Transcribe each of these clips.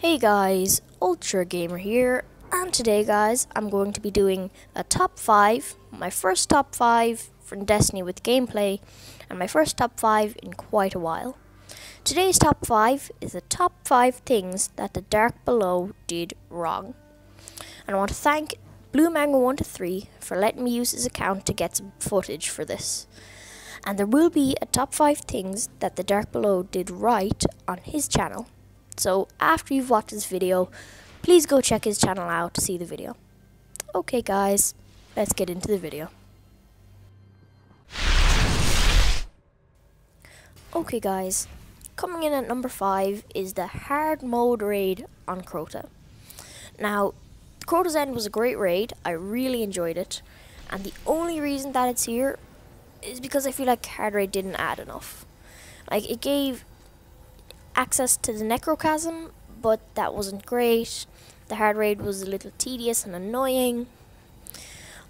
Hey guys, Ultra Gamer here, and today guys I'm going to be doing a top 5, my first top 5 from Destiny with gameplay, and my first top 5 in quite a while. Today's top 5 is the top 5 things that the Dark Below did wrong. And I want to thank BlueMango123 for letting me use his account to get some footage for this. And there will be a top 5 things that the Dark Below did right on his channel. So after you've watched this video, please go check his channel out to see the video. Okay guys, let's get into the video. Okay guys, coming in at number 5 is the hard mode raid on Crota. Now, Crota's End was a great raid, I really enjoyed it, and the only reason that it's here is because I feel like hard raid didn't add enough. Like, it gave access to the Necro Chasm, but that wasn't great. The hard raid was a little tedious and annoying.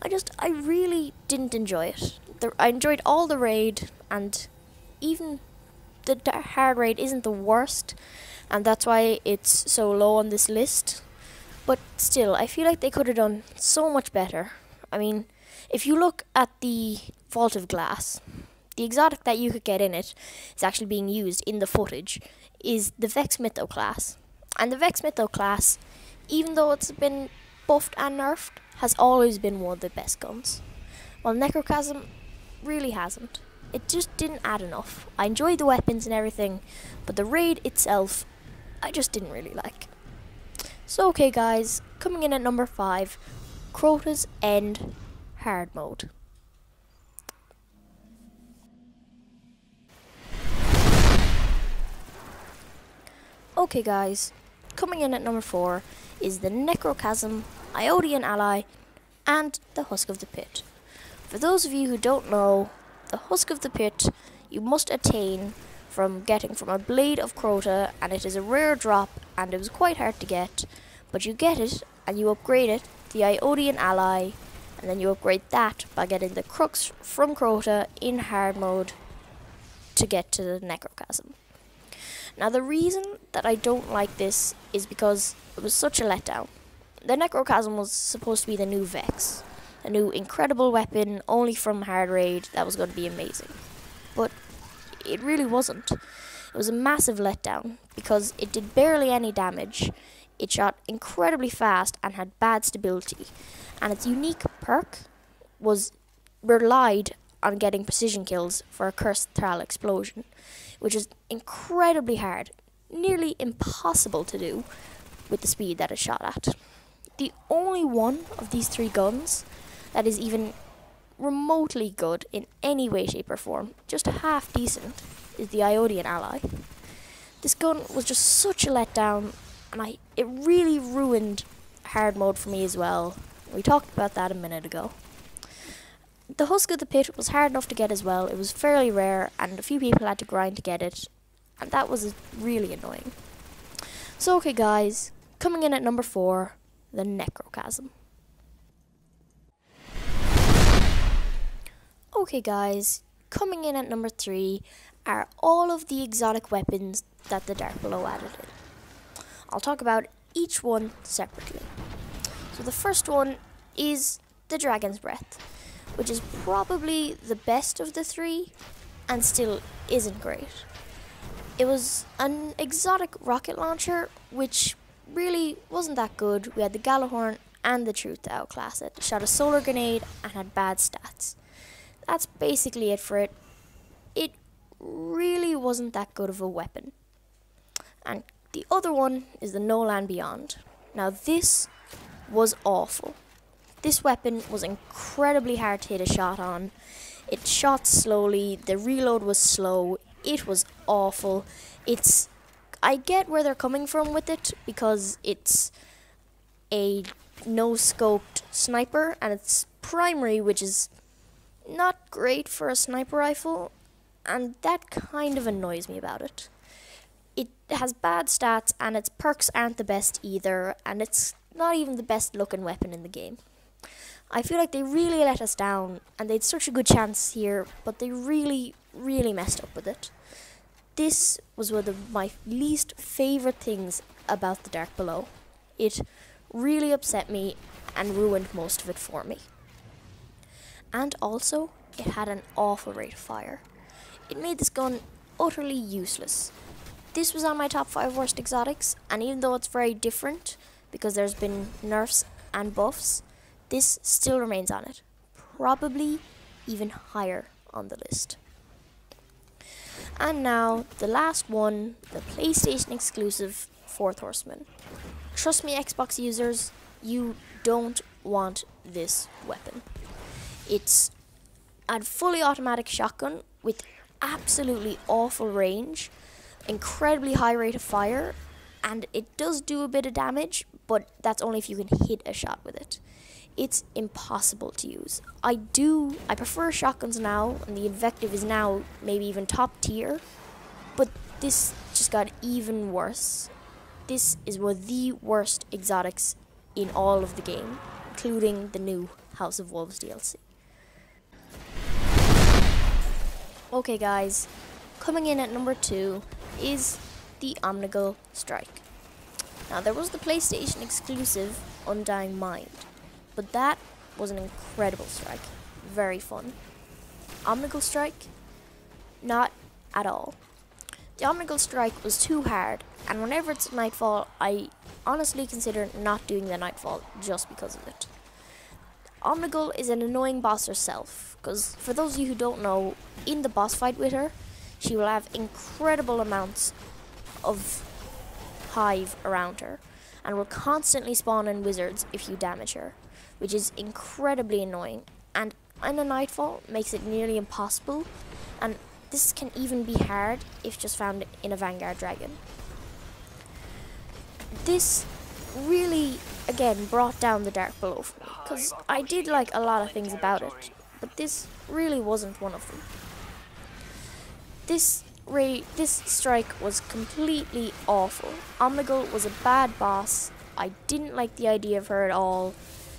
I really didn't enjoy it. I enjoyed all the raid, and even the hard raid isn't the worst, and that's why it's so low on this list. But still, I feel like they could have done so much better. I mean, if you look at the Vault of Glass, the exotic that you could get in it is actually being used in the footage is the Vex Mytho class. And the Vex Mytho class, even though it's been buffed and nerfed, has always been one of the best guns. While Necro Chasm really hasn't. It just didn't add enough. I enjoyed the weapons and everything, but the raid itself, I just didn't really like. So okay guys, coming in at number 5, Crota's End hard mode. Okay guys, coming in at number 4 is the Necro Chasm, Iodian Ally, and the Husk of the Pit. For those of you who don't know, the Husk of the Pit you must attain from getting from a Blade of Crota, and it is a rare drop and it was quite hard to get, but you get it and you upgrade it, the Iodian Ally, and then you upgrade that by getting the Crux from Crota in hard mode to get to the Necro Chasm. Now the reason that I don't like this is because it was such a letdown. The Necro Chasm was supposed to be the new Vex, a new incredible weapon only from hard raid that was going to be amazing. But it really wasn't. It was a massive letdown because it did barely any damage, it shot incredibly fast and had bad stability, and its unique perk was relied on getting precision kills for a Cursed Thrall explosion, which is incredibly hard, nearly impossible to do with the speed that it's shot at. The only one of these 3 guns that is even remotely good in any way, shape or form, just half decent, is the Iodian Ally. This gun was just such a letdown, and it really ruined hard mode for me as well. We talked about that a minute ago. The Husk of the Pit was hard enough to get as well. It was fairly rare and a few people had to grind to get it, and that was really annoying. So okay guys, coming in at number 4, the Necro Chasm. Okay guys, coming in at number 3 are all of the exotic weapons that the Dark Below added in. I'll talk about each one separately. So the first one is the Dragon's Breath, which is probably the best of the 3 and still isn't great. It was an exotic rocket launcher which really wasn't that good. We had the Galahorn and the Truth to outclass it. It shot a solar grenade and had bad stats. That's basically it for it. It really wasn't that good of a weapon. And the other one is the No Land Beyond. Now this was awful. This weapon was incredibly hard to hit a shot on. It shot slowly, the reload was slow, it was awful. I get where they're coming from with it, because it's a no-scoped sniper, and it's primary, which is not great for a sniper rifle, and that kind of annoys me about it. It has bad stats, and its perks aren't the best either, and it's not even the best looking weapon in the game. I feel like they really let us down, and they had such a good chance here, but they really messed up with it. This was one of my least favourite things about the Dark Below. It really upset me and ruined most of it for me. And also, it had an awful rate of fire. It made this gun utterly useless. This was on my top 5 worst exotics, and even though it's very different, because there's been nerfs and buffs, this still remains on it. Probably even higher on the list. And now, the last one, the PlayStation exclusive 4th Horseman. Trust me, Xbox users, you don't want this weapon. It's a fully automatic shotgun with absolutely awful range, incredibly high rate of fire, and it does do a bit of damage, but that's only if you can hit a shot with it. It's impossible to use. I prefer shotguns now, and the Invective is now maybe even top tier, but this just got even worse. This is one of the worst exotics in all of the game, including the new House of Wolves DLC. Okay guys, coming in at number 2 is the Donegal Strike. Now there was the PlayStation exclusive Undying Mind, but that was an incredible strike. Very fun. Donegal Strike? Not at all. The Donegal Strike was too hard, and whenever it's Nightfall, I honestly consider not doing the Nightfall just because of it. Donegal is an annoying boss herself, because for those of you who don't know, in the boss fight with her, she will have incredible amounts of hive around her, and will constantly spawn in wizards if you damage her, which is incredibly annoying, and in a Nightfall makes it nearly impossible, and this can even be hard if just found in a Vanguard Dragon. This really, again, brought down the Dark Below for me, because I did like a lot of things about it, but this really wasn't one of them. This strike was completely awful. Donegal was a bad boss. I didn't like the idea of her at all.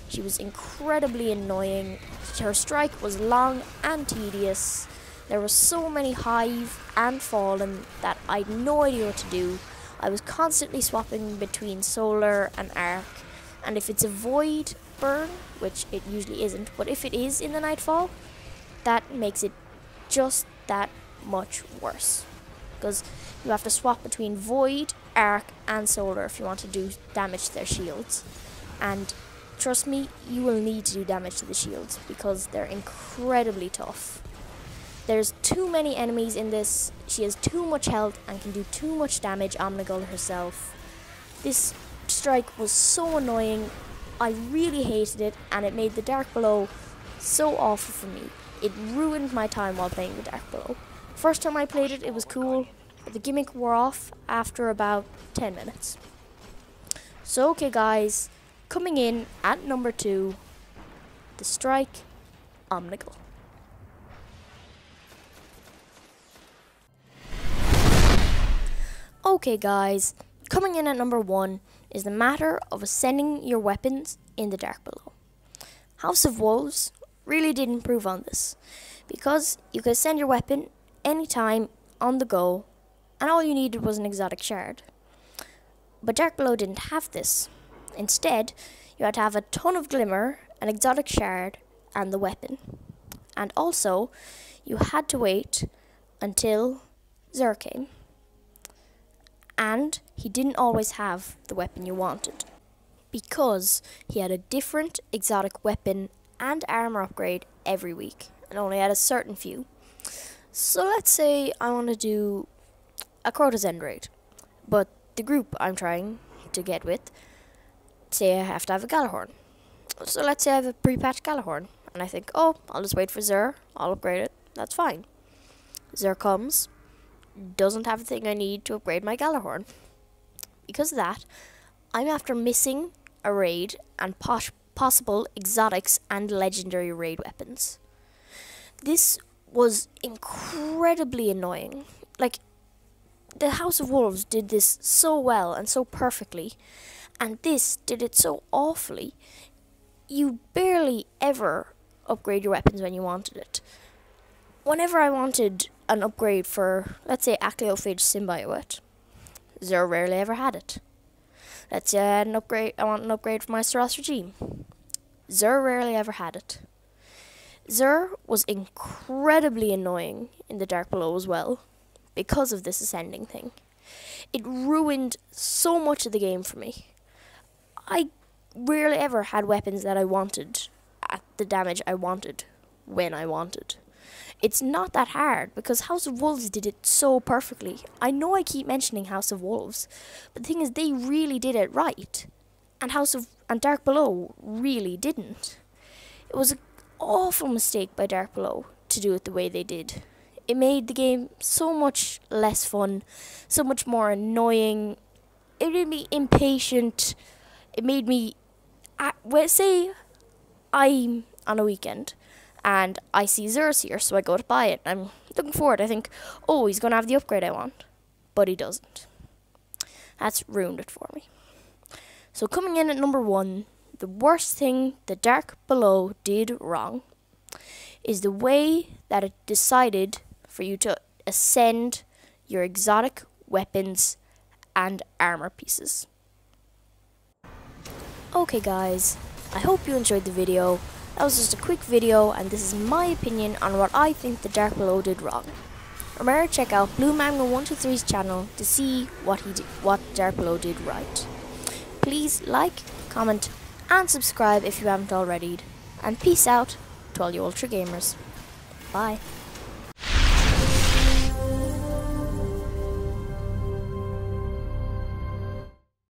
She was incredibly annoying. Her strike was long and tedious. There were so many hive and fallen that I had no idea what to do. I was constantly swapping between solar and arc, and if it's a void burn, which it usually isn't, but if it is in the Nightfall, that makes it just that much worse, because you have to swap between void, arc and solar if you want to do damage to their shields, and trust me, you will need to do damage to the shields because they're incredibly tough. There's too many enemies in this, she has too much health and can do too much damage, Donegal herself. This strike was so annoying, I really hated it, and it made the Dark Below so awful for me. It ruined my time while playing the Dark Below. First time I played it, it was cool, but the gimmick wore off after about 10 minutes. So okay guys, coming in at number 2, the strike, Donegal. Okay guys, coming in at number 1 is the matter of ascending your weapons in the Dark Below. House of Wolves really did improve on this, because you could ascend your weapon anytime on the go, and all you needed was an exotic shard. But Dark Below didn't have this. Instead, you had to have a ton of glimmer, an exotic shard, and the weapon. And also, you had to wait until Xur came. And he didn't always have the weapon you wanted, because he had a different exotic weapon and armor upgrade every week, and only had a certain few. So let's say I want to do a Crota's End raid, but the group I'm trying to get with say I have to have a Galahorn. So let's say I have a pre-patched Galahorn, and I think, oh, I'll just wait for Xur, I'll upgrade it, that's fine. Xur comes, doesn't have the thing I need to upgrade my Galahorn. Because of that, I'm after missing a raid and possible exotics and legendary raid weapons. This was incredibly annoying. Like, the House of Wolves did this so well and so perfectly, and this did it so awfully. You barely ever upgrade your weapons when you wanted it. Whenever I wanted an upgrade for, let's say, Acleophage Symbiote, Xur rarely ever had it. Let's say I had an upgrade. I want an upgrade for my Saras regime. Zur rarely ever had it. Zur was incredibly annoying in the Dark Below as well, because of this ascending thing. It ruined so much of the game for me. I rarely ever had weapons that I wanted at the damage I wanted when I wanted. It's not that hard because House of Wolves did it so perfectly. I know I keep mentioning House of Wolves, but the thing is they really did it right. And Dark Below really didn't. It was an awful mistake by Dark Below to do it the way they did. It made the game so much less fun, so much more annoying. It made me impatient. It made me, say I'm on a weekend and I see Zer's here, so I go to buy it. I'm looking forward. I think, oh, he's going to have the upgrade I want. But he doesn't. That's ruined it for me. So coming in at number 1, the worst thing the Dark Below did wrong is the way that it decided for you to ascend your exotic weapons and armor pieces. Okay guys, I hope you enjoyed the video. That was just a quick video, and this is my opinion on what I think the Dark Below did wrong. Remember to check out BlueMango123's channel to see what Dark Below did right. Please like, comment, and subscribe if you haven't already. And peace out to all you Ultra Gamers. Bye.